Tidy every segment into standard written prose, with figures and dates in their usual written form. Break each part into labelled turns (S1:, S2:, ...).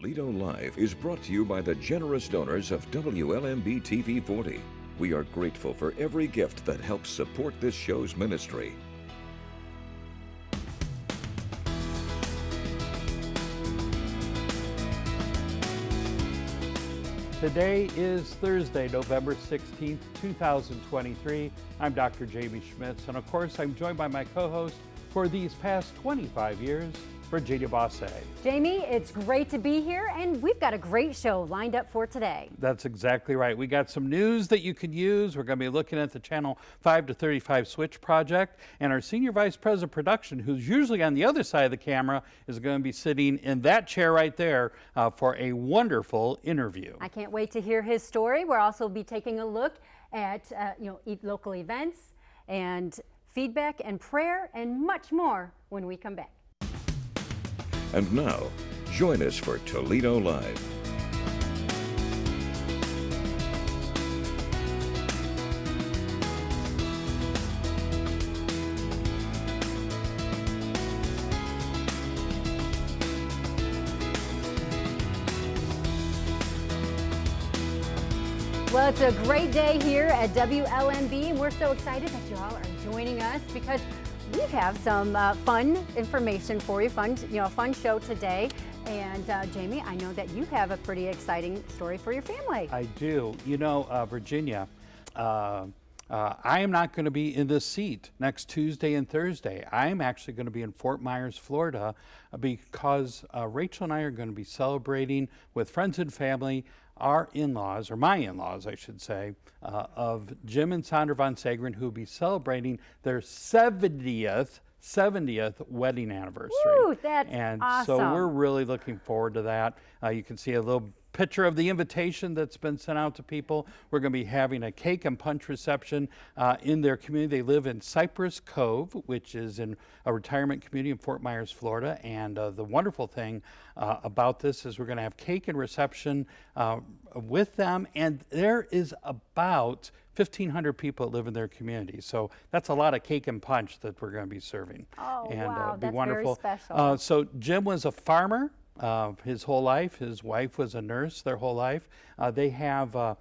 S1: Toledo Live is brought to you by the generous donors of WLMB-TV 40. We are grateful for every gift that helps support this show's ministry.
S2: Today is Thursday, November 16th, 2023. I'm Dr. Jamie Schmitz, and of course, I'm joined by my co-host for these past 25 years, Virginia Bosse.
S3: Jamie, it's great to be here, and we've got a great show lined up for today.
S2: That's exactly right. We got some news that you can use. We're going to be looking at the Channel 5 to 35 switch project, and our Senior Vice President of Production, who's usually on the other side of the camera, is going to be sitting in that chair right there for a wonderful interview.
S3: I can't wait to hear his story. We'll also be taking a look at local events and feedback and prayer and much more when we come back.
S1: And now, join us for Toledo Live.
S3: Well, it's a great day here at WLMB, and we're so excited that you all are joining us because we have some fun information for you, fun show today. And Jamie, I know that you have a pretty exciting story for your family.
S2: I do. You know, Virginia, I am not going to be in this seat next Tuesday and Thursday. I'm actually going to be in Fort Myers, Florida, because Rachel and I are going to be celebrating with friends and family our in-laws, or my in-laws, I should say, of Jim and Sandra Von Segren, who will be celebrating their 70th wedding anniversary.
S3: Woo, that's awesome.
S2: So we're really looking forward to that. You can see a little picture of the invitation that's been sent out to people. We're going to be having a cake and punch reception in their community. They live in Cypress Cove, which is in a retirement community in Fort Myers, Florida. And the wonderful thing about this is we're going to have cake and reception with them. And there is about 1,500 people that live in their community. So that's a lot of cake and punch that we're going to be serving.
S3: Oh,
S2: and,
S3: wow,
S2: be
S3: that's
S2: wonderful.
S3: very special.
S2: So Jim was a farmer his whole life. His wife was a nurse their whole life. They have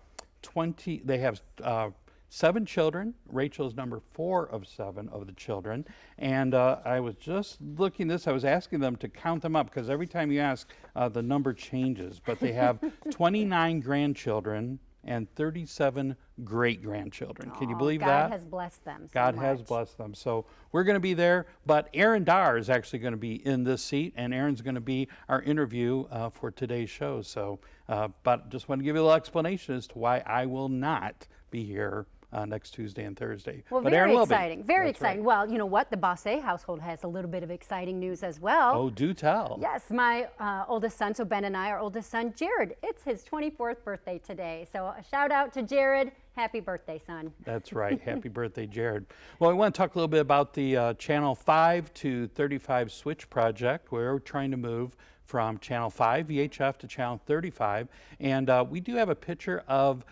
S2: 7 children. Rachel is number 4 of 7 of the children. And I was just looking this, I was asking them to count them up because every time you ask, the number changes. But they have 29 grandchildren and 37 great-grandchildren. Can you believe that?
S3: God has blessed them so
S2: God
S3: much.
S2: has blessed them. So we're going to be there, but Darr is actually going to be in this seat, and Aaron's going to be our interview for today's show. So, but just want to give you a little explanation as to why I will not be here next Tuesday and Thursday.
S3: Well,
S2: but
S3: very
S2: Aaron will
S3: exciting.
S2: be.
S3: Very
S2: That's
S3: exciting.
S2: Right.
S3: Well, you know what? The Bosse household has a little bit of exciting news as well.
S2: Oh, do tell.
S3: Yes, my oldest son, so Ben and I, our oldest son, Jared, it's his 24th birthday today. So a shout out to Jared. Happy birthday, son.
S2: That's right. Happy birthday, Jared. Well, we want to talk a little bit about the Channel 5 to 35 switch project, where we're trying to move from Channel 5 VHF to Channel 35. And we do have a picture of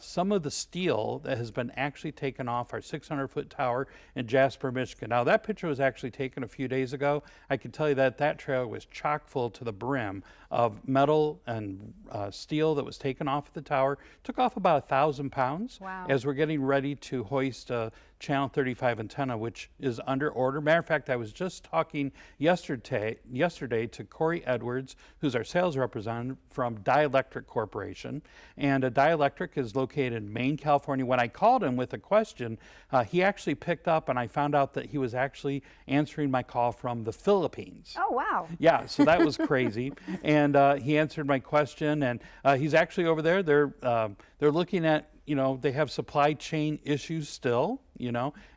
S2: some of the steel that has been actually taken off our 600-foot tower in Jasper, Michigan. Now, that picture was actually taken a few days ago. I can tell you that that trailer was chock full to the brim of metal and steel that was taken off the tower. Took off about 1,000 pounds.
S3: Wow.
S2: As we're getting ready to hoist a Channel 35 antenna, which is under order. Matter of fact, I was just talking yesterday to Corey Edwards, who's our sales representative from Dielectric Corporation. And Dielectric is located in Maine, California. When I called him with a question, he actually picked up, and I found out that he was actually answering my call from the Philippines.
S3: Oh, wow.
S2: Yeah, so that was crazy. And he answered my question, and he's actually over there. They're looking at, they have supply chain issues still,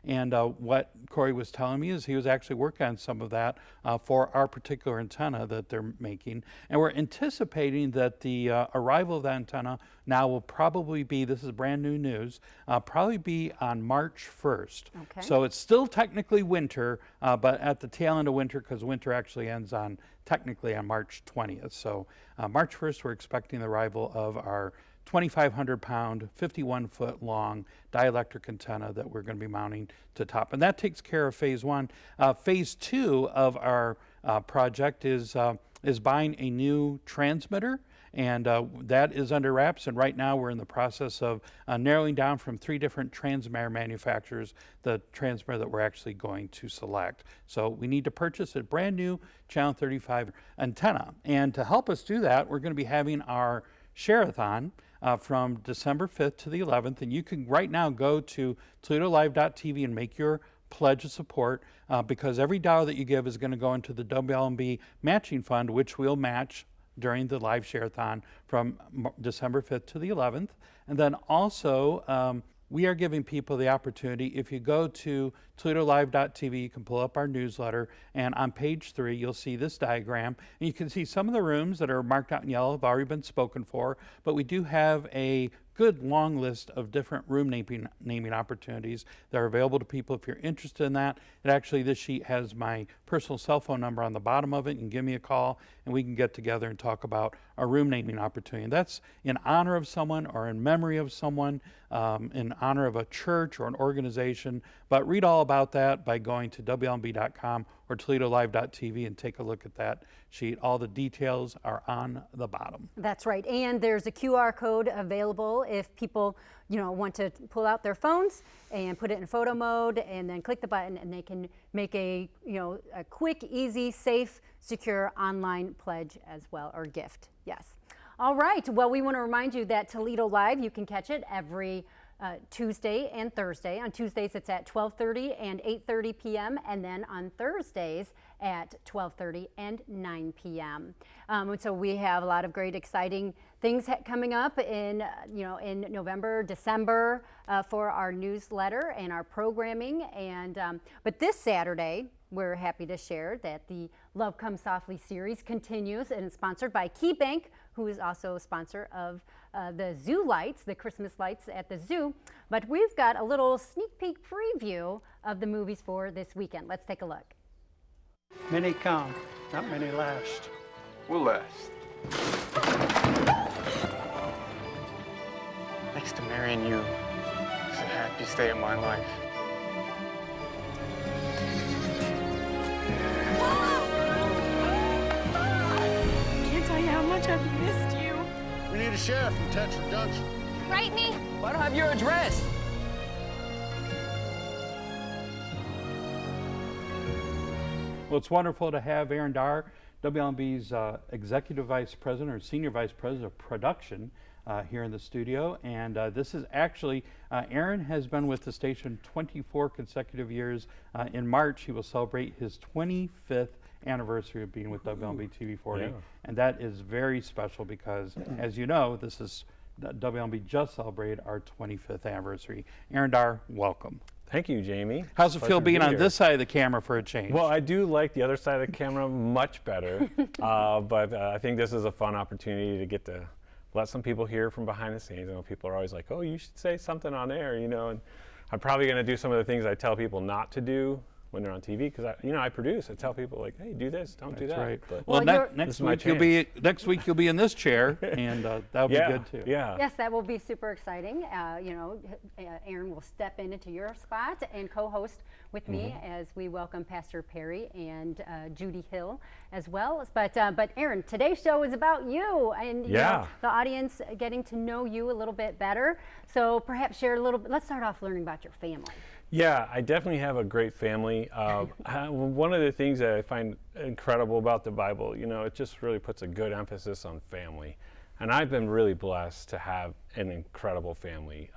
S2: and what Corey was telling me is he was actually working on some of that for our particular antenna that they're making. And we're anticipating that the arrival of that antenna now will probably be, this is brand new news, probably be on March 1st.
S3: Okay.
S2: So it's still technically winter, but at the tail end of winter, because winter actually ends technically on March 20th. So March 1st, we're expecting the arrival of our 2,500-pound, 51-foot long dielectric antenna that we're going to be mounting to top. And that takes care of phase 1. Phase 2 of our project is is buying a new transmitter, and that is under wraps. And right now we're in the process of narrowing down from 3 different transmitter manufacturers the transmitter that we're actually going to select. So we need to purchase a brand new Channel 35 antenna. And to help us do that, we're going to be having our share-a-thon from December 5th to the 11th. And you can right now go to ToledoLive.tv and make your pledge of support, because every dollar that you give is going to go into the WLMB matching fund, which we'll match during the live share-a-thon from December 5th to the 11th. And then also, we are giving people the opportunity, if you go to ToledoLive.tv, you can pull up our newsletter, and on page 3, you'll see this diagram. And you can see some of the rooms that are marked out in yellow have already been spoken for, but we do have a good long list of different room naming opportunities that are available to people if you're interested in that. And actually, this sheet has my personal cell phone number on the bottom of it. You can give me a call and we can get together and talk about a room naming opportunity. And that's in honor of someone or in memory of someone, in honor of a church or an organization. But read all about that by going to WLMB.com or ToledoLive.tv and take a look at that sheet. All the details are on the bottom.
S3: That's right. And there's a QR code available if people, want to pull out their phones and put it in photo mode and then click the button, and they can make a quick, easy, safe, secure online pledge as well, or gift. Yes. All right. Well, we want to remind you that Toledo Live, you can catch it every Tuesday and Thursday. On Tuesdays, it's at 12:30 and 8:30 p.m. and then on Thursdays at 12:30 and 9 p.m. And so we have a lot of great, exciting things coming up in November, December for our newsletter and our programming. And but this Saturday, we're happy to share that the Love Comes Softly series continues, and is sponsored by KeyBank, who is also a sponsor of the zoo lights, the Christmas lights at the zoo. But we've got a little sneak peek preview of the movies for this weekend. Let's take a look.
S4: Many come, not many last.
S5: We'll last. Next to marrying you, it's the happiest day of my life.
S6: Can't tell you how much I've missed you.
S7: We need a sheriff from Tetra Junction.
S6: Write me.
S8: Well, I don't have your address.
S2: Well, it's wonderful to have Aaron Darr, WLMB's Executive Vice President or Senior Vice President of Production here in the studio. And this is actually, Aaron has been with the station 24 consecutive years. In March, he will celebrate his 25th anniversary of being with WLMB-TV 40. Yeah. And that is very special because, as you know, this is WLMB just celebrated our 25th anniversary. Aaron Darr, welcome.
S9: Thank you, Jamie.
S2: How's it feel being on this side of the camera for a change?
S9: Well, I do like the other side of the camera much better, but I think this is a fun opportunity to get to let some people hear from behind the scenes. I know people are always like, oh, you should say something on air, and I'm probably going to do some of the things I tell people not to do when they're on TV, because I produce. I tell people like, hey, do this, don't do that.
S2: Right.
S9: But
S2: well, next week you'll be in this chair, and that'll be good too.
S9: Yeah.
S3: Yes, that will be super exciting. Aaron will step into your spot and co-host with me as we welcome Pastor Perry and Judy Hill as well. But Aaron, today's show is about you and the audience getting to know you a little bit better. So perhaps share a little bit. Let's start off learning about your family.
S9: Yeah, I definitely have a great family. One of the things that I find incredible about the Bible, it just really puts a good emphasis on family. And I've been really blessed to have an incredible family.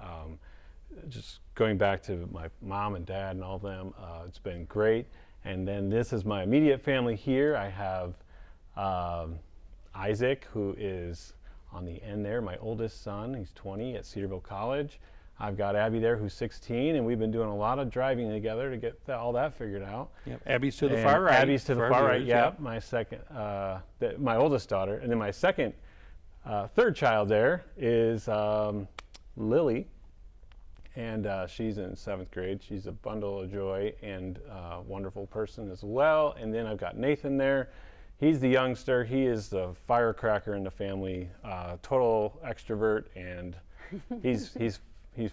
S9: Just going back to my mom and dad and all of them, it's been great. And then this is my immediate family here. I have Isaac, who is on the end there, my oldest son. He's 20 at Cedarville College. I've got Abby there, who's 16, and we've been doing a lot of driving together to get all that figured out.
S2: Yep. Abby's to the far right.
S9: Abby's to the far right. Yeah. My second, my oldest daughter, and then my third child there is Lily, and she's in 7th grade. She's a bundle of joy and a wonderful person as well. And then I've got Nathan there. He's the youngster. He is the firecracker in the family, total extrovert, and he's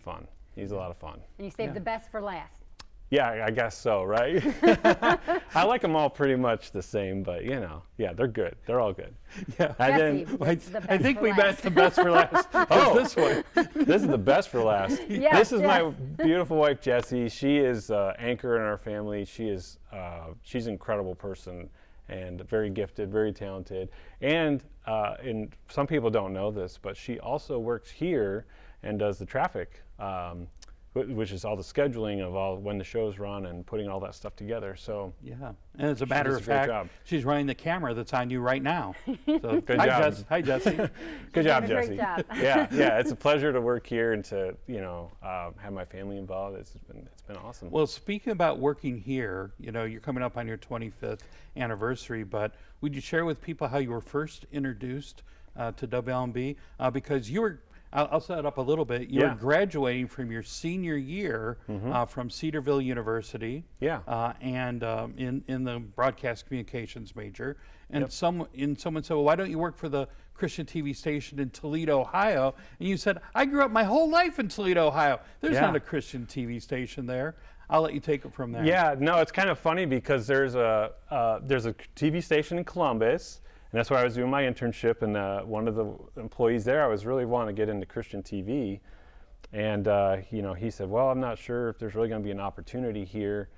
S9: fun. He's a lot of fun.
S3: And you saved the best for last.
S9: Yeah, I guess so, right? I like them all pretty much the same, but you know, yeah, they're good. They're all good.
S2: Yeah.
S9: And
S3: Jesse,
S9: then,
S3: it's the
S2: I
S3: best
S2: think
S3: for
S2: we
S3: last.
S2: met the best for last.
S9: Oh.
S2: This one.
S9: this is the best for last.
S3: Yes,
S9: This is my
S3: yes.
S9: beautiful wife, Jessie. She is anchor in our family. She's an incredible person and very gifted, very talented. And some people don't know this, but she also works here and does the traffic, which is all the scheduling of all when the shows run and putting all that stuff together. So
S2: Yeah, and as a matter
S9: does
S2: of
S9: a great
S2: fact,
S9: job.
S2: she's running the camera that's on you right now. So,
S9: Good
S2: hi,
S9: job.
S2: Hi, Jesse.
S9: good job,
S3: doing a
S9: Jessie.
S3: great job.
S9: Yeah, it's a pleasure to work here and to have my family involved. It's been awesome.
S2: Well, speaking about working here, you're coming up on your 25th anniversary, but would you share with people how you were first introduced to WLMB? Because you were, I'll set it up a little bit. You were
S9: Yeah.
S2: graduating from your senior year from Cedarville University.
S9: Yeah.
S2: And in the broadcast communications major. And
S9: Yep.
S2: someone said, well, why don't you work for the Christian TV station in Toledo, Ohio? And you said, I grew up my whole life in Toledo, Ohio. There's
S9: Yeah.
S2: not a Christian TV station there. I'll let you take it from there.
S9: Yeah, no, it's kind of funny because there's a TV station in Columbus, and that's where I was doing my internship. And one of the employees there, I was really wanting to get into Christian TV, and he said, "Well, I'm not sure if there's really going to be an opportunity here,"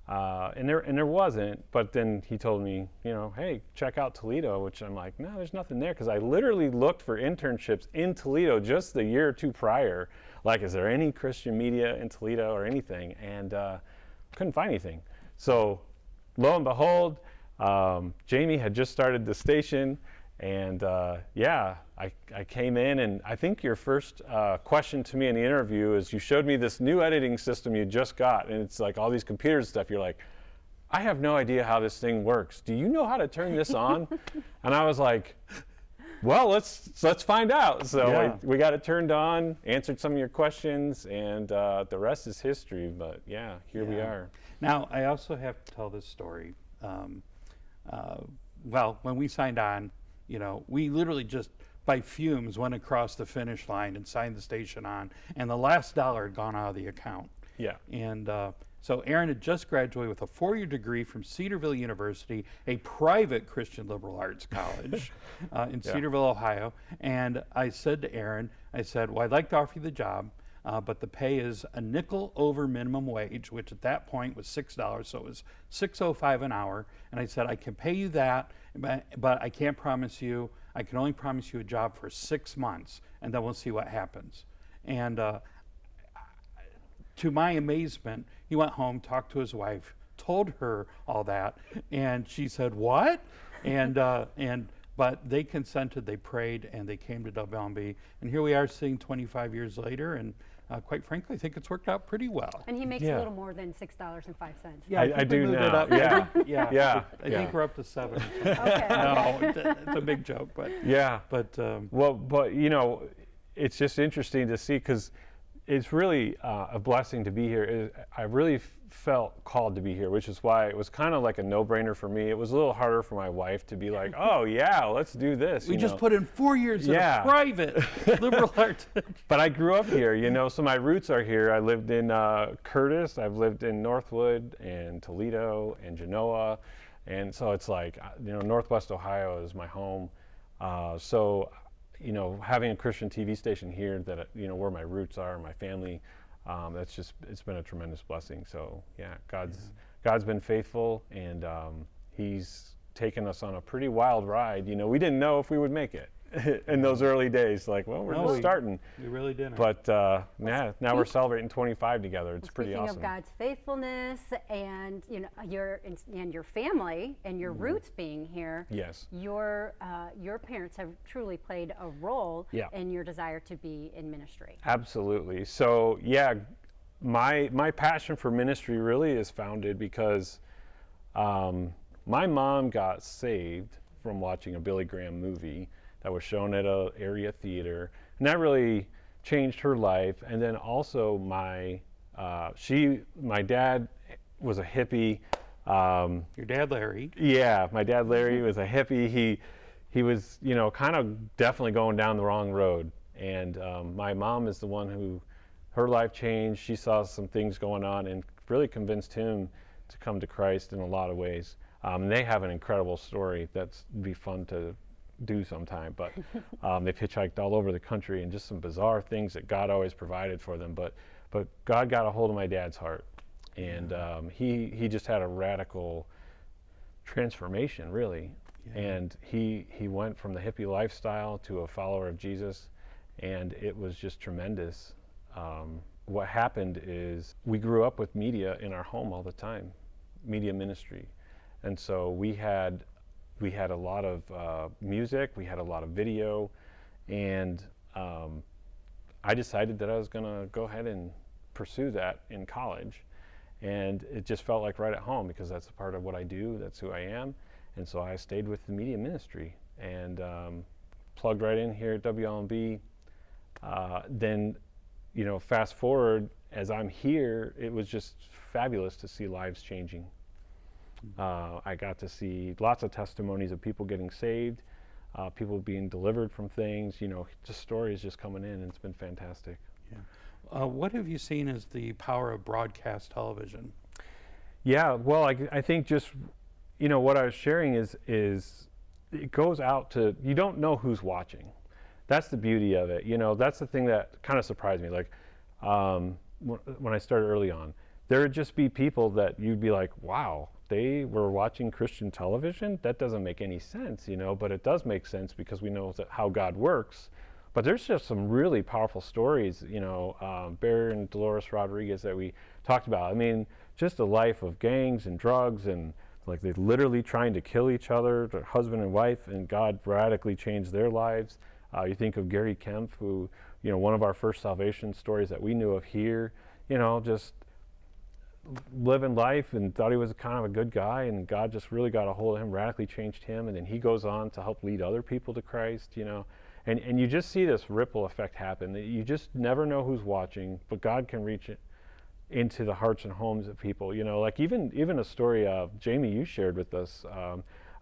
S9: and there wasn't. But then he told me, "Hey, check out Toledo," which I'm like, "No, there's nothing there," because I literally looked for internships in Toledo just the year or two prior. Like, is there any Christian media in Toledo or anything? And couldn't find anything. So lo and behold, Jamie had just started the station, and I came in, and I think your first question to me in the interview is you showed me this new editing system you just got, and it's like all these computer stuff. You're like, I have no idea how this thing works. Do you know how to turn this on? And I was like, well, let's find out. So
S2: Yeah.
S9: we got it turned on, answered some of your questions, and the rest is history. But yeah, here we
S2: Yeah.
S9: are.
S2: Now, I also have to tell this story. Well, when we signed on, we literally just by fumes went across the finish line and signed the station on, and the last dollar had gone out of the account.
S9: Yeah.
S2: And so Aaron had just graduated with a 4-year degree from Cedarville University, a private Christian liberal arts college in Cedarville, Ohio. And I said to Aaron, well, I'd like to offer you the job, but the pay is a nickel over minimum wage, which at that point was $6, so it was $6.05 an hour. And I said, I can pay you that, but I can't promise you, I can only promise you a job for 6 months, and then we'll see what happens. And to my amazement, he went home, talked to his wife, told her all that, and she said, what? But they consented, they prayed, and they came to WLMB. And here we are sitting 25 years later, and quite frankly, I think it's worked out pretty well.
S3: And he makes
S9: Yeah.
S3: a little more than $6.05.
S2: Yeah,
S9: I
S2: think we
S9: do
S2: moved it
S9: now.
S2: up.
S9: Yeah.
S2: Yeah. I
S9: Yeah.
S2: think we're up to 7.
S3: Okay.
S2: No, it's a big joke, but
S9: Yeah.
S2: but
S9: Well, but it's just interesting to see because it's really a blessing to be here. I really felt called to be here, which is why it was kind of like a no-brainer for me. It was a little harder for my wife to be like, "Oh yeah, let's do this."
S2: we just put in 4 years in
S9: Yeah.
S2: a private liberal arts.
S9: But I grew up here, so my roots are here. I lived in Curtis. I've lived in Northwood and Toledo and Genoa, and so it's like Northwest Ohio is my home. So having a Christian TV station here that where my roots are, my family, it's been a tremendous blessing. So yeah, God's been faithful, and He's taken us on a pretty wild ride. We didn't know if we would make it in those early days. Like, well, we're just starting.
S2: We really didn't.
S9: But now we're celebrating 25 together. It's pretty
S3: Speaking
S9: awesome.
S3: of God's faithfulness and your family and your roots being here,
S9: Yes.
S3: your parents have truly played a role
S9: Yeah.
S3: in your desire to be in ministry.
S9: Absolutely. So yeah, my passion for ministry really is founded because my mom got saved from watching a Billy Graham movie that was shown at an area theater, and that really changed her life. And then also my dad was a hippie.
S2: Your dad, Larry.
S9: Yeah, my dad Larry was a hippie. He was kind of definitely going down the wrong road. And my mom is the one who her life changed. She saw some things going on, and really convinced him to come to Christ in a lot of ways. They have an incredible story that's be fun to do sometime, but they've hitchhiked all over the country and just some bizarre things that God always provided for them. But God got a hold of my dad's heart, and he just had a radical transformation, really. Yeah. And he went from the hippie lifestyle to a follower of Jesus, and it was just tremendous. What happened is we grew up with media in our home all the time, media ministry. And so we had a lot of music, we had a lot of video, and I decided that I was going to go ahead and pursue that in college. And it just felt like right at home, because that's a part of what I do, that's who I am. And so I stayed with the media ministry and plugged right in here at WLMB. Then, you know, fast forward, as I'm here, it was just fabulous to see lives changing. I got to see lots of testimonies of people getting saved, people being delivered from things, you know, just stories just coming in, and it's been fantastic.
S2: Yeah. What have you seen as the power of broadcast television?
S9: Yeah, well, I think just, you know, what I was sharing is it goes out to, you don't know who's watching. That's the beauty of it. You know, that's the thing that kind of surprised me. Like, when I started early on, there would just be people that you'd be like, wow, they were watching Christian television? That doesn't make any sense, you know, but it does make sense because we know how God works. But there's just some really powerful stories, you know, Darr and Dolores Rodriguez that we talked about. I mean, just a life of gangs and drugs, and like they literally trying to kill each other, their husband and wife, and God radically changed their lives. You think of Gary Kemp, who, you know, one of our first salvation stories that we knew of here, you know, just living life and thought he was kind of a good guy, and God just really got a hold of him, radically changed him, and then he goes on to help lead other people to Christ, you know. And you just see this ripple effect happen. You just never know who's watching, but God can reach it into the hearts and homes of people. You know, like even a story Jamie, you shared with us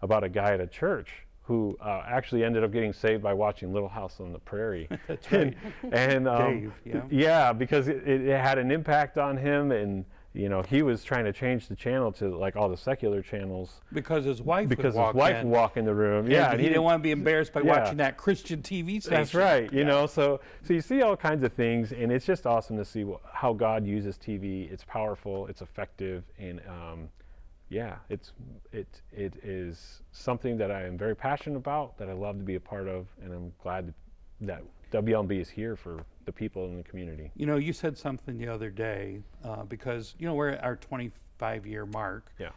S9: about a guy at a church who actually ended up getting saved by watching Little House on the Prairie.
S2: That's right.
S9: And
S2: Dave,
S9: yeah, because it had an impact on him, and you know, he was trying to change the channel to like all the secular channels
S2: because his wife
S9: would walk in the room.
S2: Yeah, and he didn't want to be embarrassed by watching that Christian TV station.
S9: That's right. You know, so you see all kinds of things, and it's just awesome to see how God uses TV. It's powerful, it's effective, and it is something that I am very passionate about, that I love to be a part of, and I'm glad that WLMB is here for the people in the community.
S2: You know, you said something the other day, because, you know, we're at our 25-year mark.
S9: Yeah.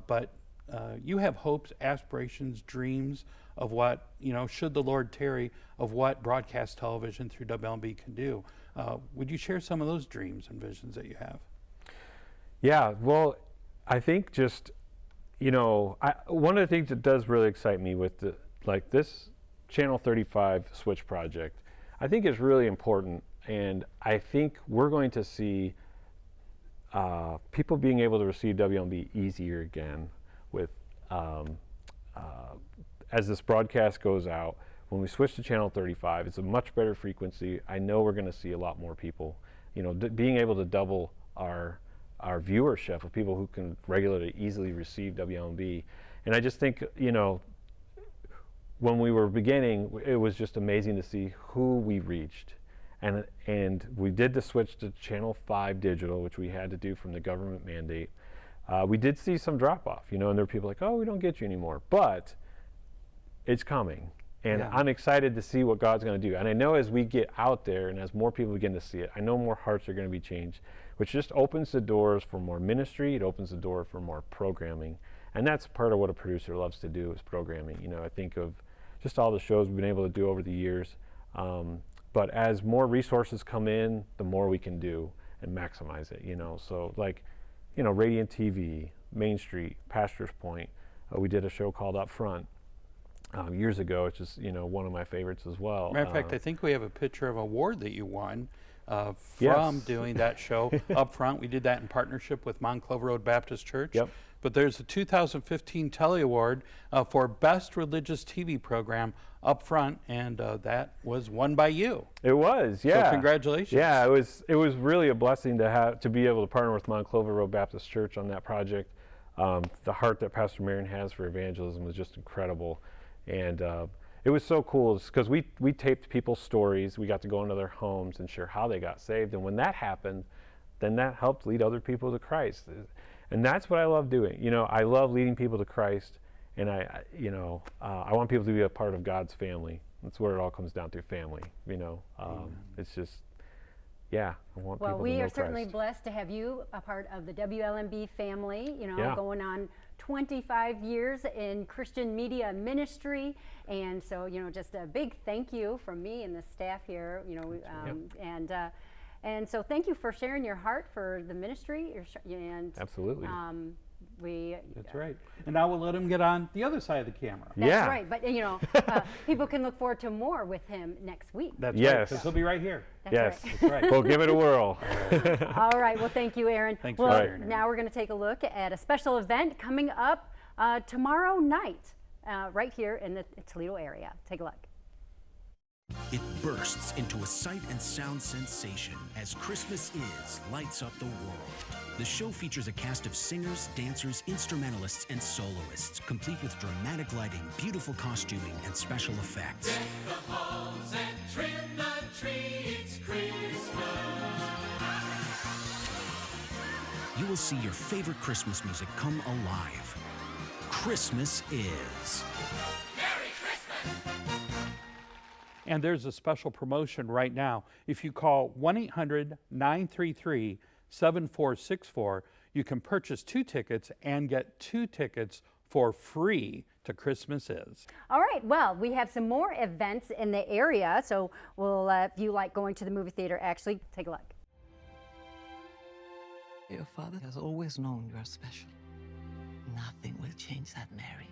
S2: But you have hopes, aspirations, dreams of what, you know, should the Lord tarry, of what broadcast television through WLMB can do. Would you share some of those dreams and visions that you have? Yeah,
S9: well, I think just, you know, one of the things that does really excite me with this Channel 35 switch project, I think is really important, and I think we're going to see people being able to receive WLMB easier again with as this broadcast goes out. When we switch to Channel 35, it's a much better frequency. I know we're going to see a lot more people, you know, being able to double our viewership of people who can regularly, easily receive WLMB. And I just think, you know, when we were beginning, it was just amazing to see who we reached. And we did the switch to Channel 5 digital, which we had to do from the government mandate. We did see some drop off, you know, and there were people like, oh, we don't get you anymore. But it's coming. And I'm excited to see what God's going to do. And I know as we get out there and as more people begin to see it, I know more hearts are going to be changed, which just opens the doors for more ministry. It opens the door for more programming. And that's part of what a producer loves to do, is programming. You know, I think of just all the shows we've been able to do over the years. But as more resources come in, the more we can do and maximize it, you know. So like, you know, Radiant TV, Main Street, Pastor's Point. We did a show called Up Front years ago, which is, you know, one of my favorites as well.
S2: Matter of fact, I think we have a picture of an award that you won from doing that show Up Front. We did that in partnership with Mount Clover Road Baptist Church.
S9: Yep.
S2: but there's a 2015 Telly Award for Best Religious TV Program up front, and that was won by you.
S9: It was, yeah.
S2: So congratulations.
S9: Yeah, it was really a blessing to be able to partner with Mount Clover Road Baptist Church on that project. The heart that Pastor Marion has for evangelism was just incredible, and it was so cool because we taped people's stories. We got to go into their homes and share how they got saved, and when that happened, then that helped lead other people to Christ. And that's what I love doing. You know, I love leading people to Christ, and I want people to be a part of God's family. That's where it all comes down to, family. You know, it's just, yeah, I want people to know Christ. Well,
S3: we are certainly blessed to have you a part of the WLMB family, you know, going on 25 years in Christian media ministry. And so, you know, just a big thank you from me and the staff here, you know, and so thank you for sharing your heart for the ministry. And
S9: absolutely.
S2: That's right. And now we'll let him get on the other side of the camera.
S3: That's right. But, you know, people can look forward to more with him next week.
S2: That's right, because he'll be right here.
S3: That's
S2: right. That's right.
S9: We'll give it a whirl.
S3: All right. Well, thank you, Aaron.
S2: Thanks for sharing.
S3: Now we're going to take a look at a special event coming up tomorrow night right here in the Toledo area. Take a look.
S8: It bursts into a sight and sound sensation as Christmas Is lights up the world. The show features a cast of singers, dancers, instrumentalists, and soloists, complete with dramatic lighting, beautiful costuming, and special effects. Deck the halls and trim the tree, it's Christmas. You will see your favorite Christmas music come alive. Christmas Is.
S2: And there's a special promotion right now. If you call 1-800-933-7464, you can purchase 2 tickets and get 2 tickets for free to Christmas Is.
S3: All right, well, we have some more events in the area, so we'll, if you like going to the movie theater, actually, take a look.
S10: Your father has always known you are special. Nothing will change that, Mary.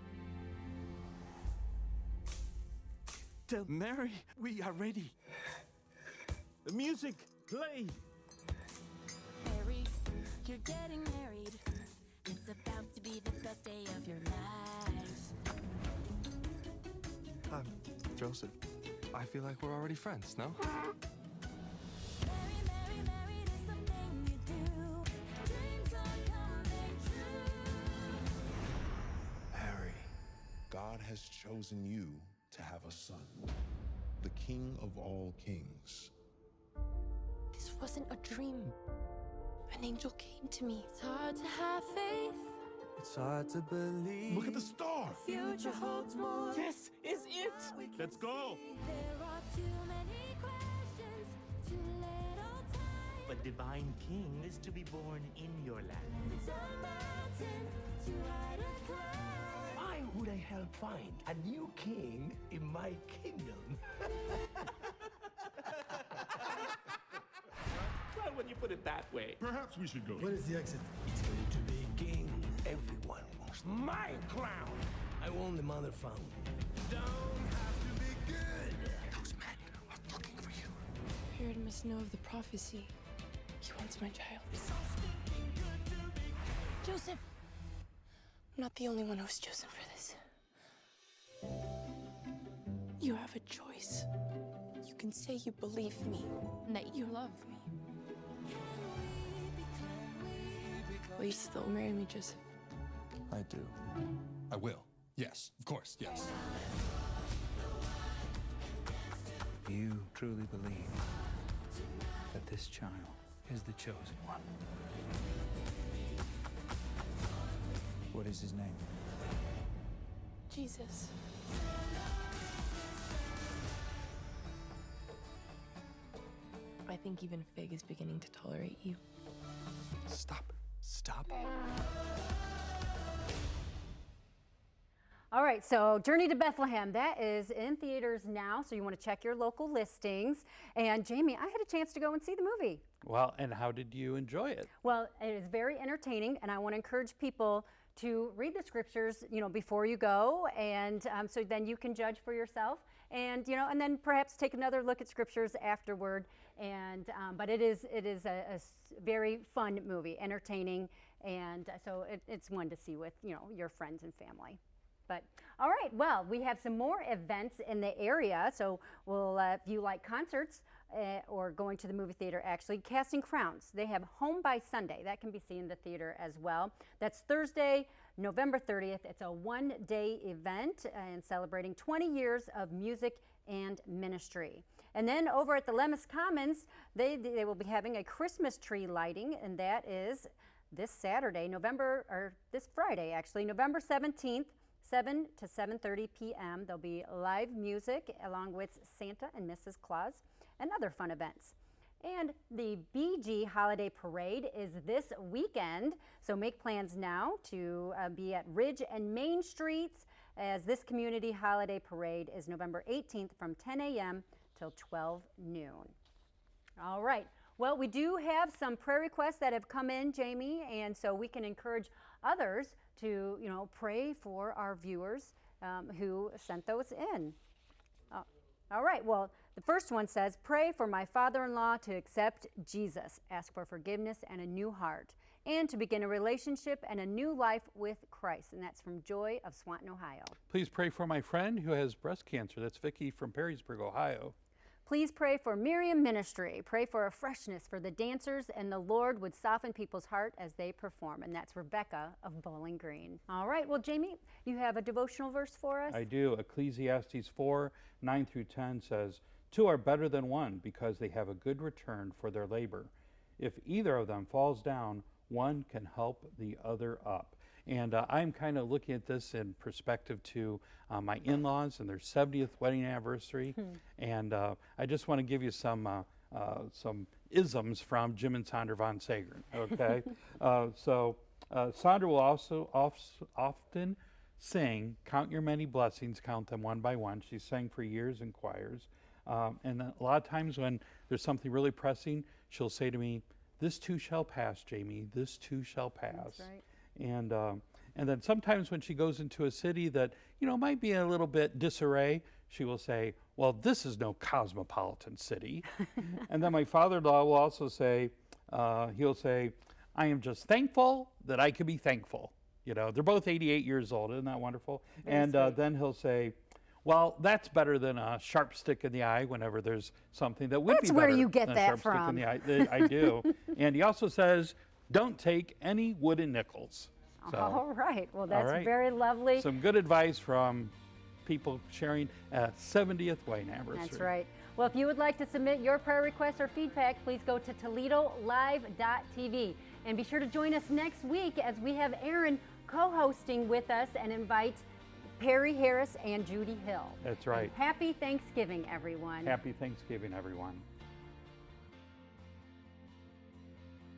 S11: Tell Mary we are ready. The music, play.
S6: Mary, you're getting married. It's about to be the best day of your life.
S12: Joseph, I feel like we're already friends, no?
S6: Mary, Mary, married is something you do. Dreams are coming true.
S7: Harry, God has chosen you to have a son, the King of all kings.
S6: This wasn't a dream. An angel came to me. It's hard to have faith.
S11: It's hard to believe.
S7: Look at the star.
S6: The future holds more.
S11: This is it. Let's go.
S6: There are too many questions, too little time.
S13: A divine king is to be born in your land.
S6: It's a mountain too high to climb.
S13: Why would I help find a new king in my kingdom? Well, when you put it that way.
S7: Perhaps we should go.
S11: What is the exit?
S13: It's going to be king. Everyone wants my crown. I won the mother found.
S11: Don't have to be good.
S13: Those men are looking for you.
S6: Herod must know of the prophecy. He wants my child. Joseph! I'm not the only one who's chosen for this. You have a choice. You can say you believe me and that you love me. Will you still marry me, Joseph?
S12: I do. I will. Yes, of course, yes.
S14: You truly believe that this child is the chosen one? What is his name?
S6: Jesus. I think even Fig is beginning to tolerate you.
S12: Stop. Stop.
S3: All right, so Journey to Bethlehem, that is in theaters now, so you want to check your local listings. And Jamie, I had a chance to go and see the movie.
S2: Well, and how did you enjoy it?
S3: Well, it is very entertaining, and I want to encourage people to read the scriptures, you know, before you go, and so then you can judge for yourself, and you know, and then perhaps take another look at scriptures afterward. And but it is a very fun movie, entertaining, And so it's one to see with, your friends and family. But all right, well, we have some more events in the area. So if you like concerts or going to the movie theater, actually, Casting Crowns, they have Home by Sunday. That can be seen in the theater as well. That's Thursday, November 30th. It's a one-day event and celebrating 20 years of music and ministry. And then over at the Lemus Commons, they will be having a Christmas tree lighting, and that is this Saturday, this Friday, actually, November 17th. 7 to 7:30 p.m. There'll be live music along with Santa and Mrs. Claus and other fun events. And the BG Holiday Parade is this weekend, so make plans now to be at Ridge and Main Streets, as this community holiday parade is November 18th from 10 a.m. till 12 noon. All right. Well, we do have some prayer requests that have come in, Jamie, and so we can encourage others to, pray for our viewers who sent those in. All right, well, the first one says, pray for my father-in-law to accept Jesus, ask for forgiveness and a new heart, and to begin a relationship and a new life with Christ. And that's from Joy of Swanton, Ohio.
S2: Please pray for my friend who has breast cancer. That's Vicki from Perrysburg, Ohio.
S3: Please pray for Miriam Ministry. Pray for a freshness for the dancers, and the Lord would soften people's heart as they perform. And that's Rebecca of Bowling Green. All right, well, Jamie, you have a devotional verse for us?
S2: I do. Ecclesiastes 4, 9 through 10 says, two are better than one because they have a good return for their labor. If either of them falls down, one can help the other up. And I'm kind of looking at this in perspective to my in-laws and their 70th wedding anniversary. And I just want to give you some isms from Jim and Sandra von Sagern, okay? Sandra will also often sing, count your many blessings, count them one by one. She sang for years in choirs. And a lot of times when there's something really pressing, she'll say to me, this too shall pass, Jamie, this too shall pass.
S3: That's right.
S2: And then sometimes when she goes into a city that, might be a little bit disarray, she will say, well, this is no cosmopolitan city. And then my father-in-law will also say, he'll say, I am just thankful that I could be thankful. They're both 88 years old. Isn't that wonderful? And then he'll say, well, that's better than a sharp stick in the eye whenever there's something that would be better.
S3: That's where you get
S2: than
S3: that
S2: a sharp
S3: from.
S2: stick in the eye. I do. And he also says, don't take any wooden nickels. So,
S3: all right. Well, that's very lovely.
S2: Some good advice from people sharing a 70th wedding anniversary.
S3: That's right. Well, if you would like to submit your prayer requests or feedback, please go to ToledoLive.tv. And be sure to join us next week as we have Aaron co-hosting with us and invite Perry Harris and Judy Hill.
S2: That's right.
S3: And happy Thanksgiving, everyone.
S2: Happy Thanksgiving, everyone.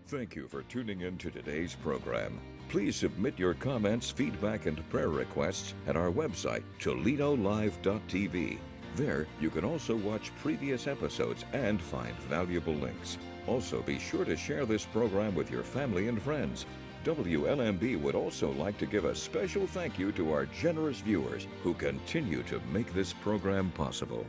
S1: Thank you for tuning in to today's program. Please submit your comments, feedback, and prayer requests at our website, ToledoLive.tv. There, you can also watch previous episodes and find valuable links. Also, be sure to share this program with your family and friends. WLMB would also like to give a special thank you to our generous viewers who continue to make this program possible.